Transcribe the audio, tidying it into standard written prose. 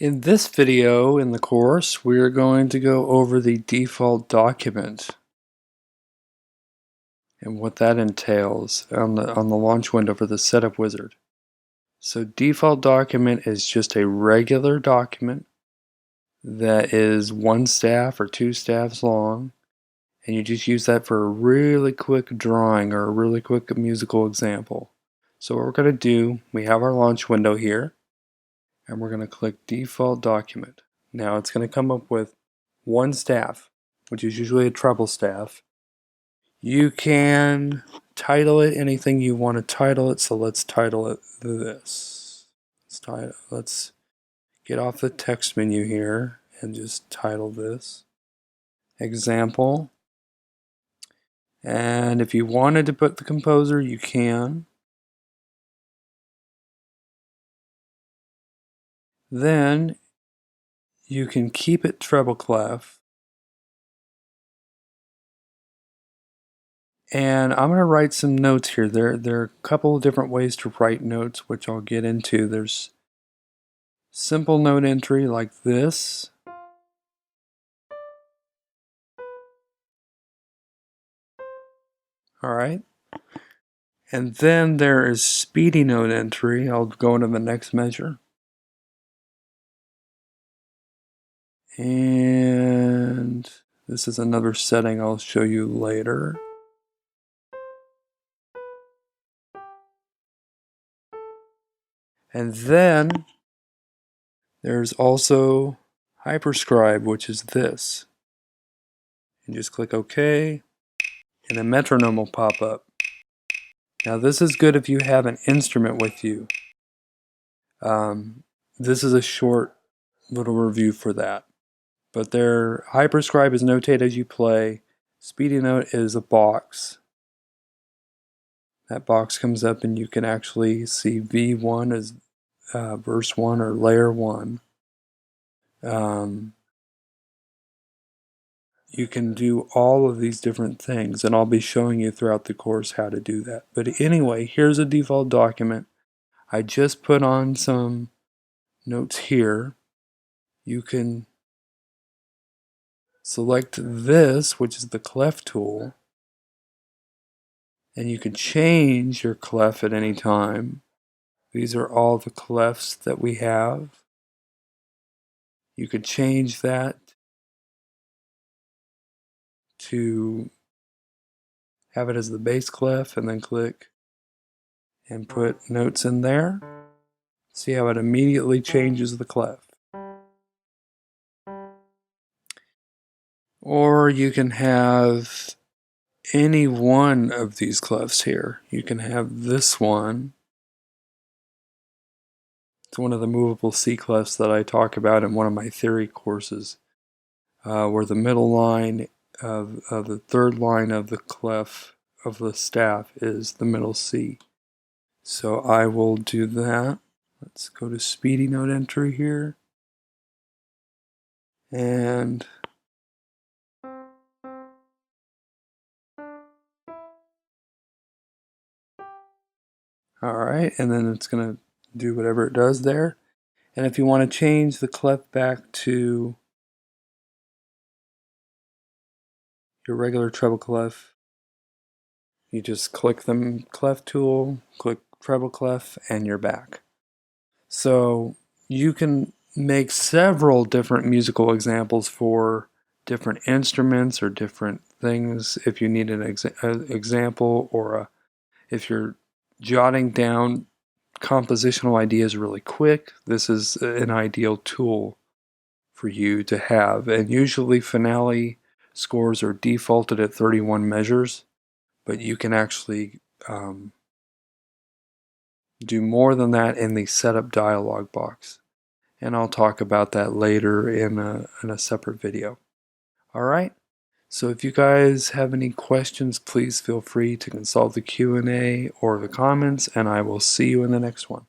In this video in the course, we're going to go over the default document and what that entails on the launch window for the setup wizard. So default document is just a regular document that is one staff or two staffs long, and you just use that for a really quick drawing or a really quick musical example. So what we're going to do, we have our launch window here, and we're going to click default document. Now it's going to come up with one staff, which is usually a treble staff. You can title it anything you want to title it, so let's title it this. Let's get off the text menu here and just title this example. And if you wanted to put the composer, you can. Then you can keep it treble clef. And I'm going to write some notes here. There are a couple of different ways to write notes, which I'll get into. There's simple note entry like this. All right. And then there is speedy note entry. I'll go into the next measure. And this is another setting I'll show you later. And then there's also hyperscribe, which is this. And just click OK, and a metronome will pop up. Now this is good if you have an instrument with you. This is a short little review for that. But their hyperscribe is notate as you play. Speedy note is a box. That box comes up and you can actually see V1 as verse 1 or layer 1. You can do all of these different things, and I'll be showing you throughout the course how to do that. But anyway, here's a default document. I just put on some notes here. You can select this, which is the clef tool, and you can change your clef at any time. These are all the clefs that we have. You could change that to have it as the bass clef, and then click and put notes in there. See how it immediately changes the clef. Or you can have any one of these clefs here. You can have this one. It's one of the movable C clefs that I talk about in one of my theory courses, where the middle line of the third line of the clef of the staff is the middle C. So I will do that. Let's go to speedy note entry here. And alright, and then it's going to do whatever it does there. And if you want to change the clef back to your regular treble clef, you just click the clef tool, click treble clef, and you're back. So you can make several different musical examples for different instruments or different things if you need an example, or if you're jotting down compositional ideas really quick, this is an ideal tool for you to have. And usually finale scores are defaulted at 31 measures, but you can actually do more than that in the setup dialog box. And I'll talk about that later in a separate video. Alright, so if you guys have any questions, please feel free to consult the Q&A or the comments, and I will see you in the next one.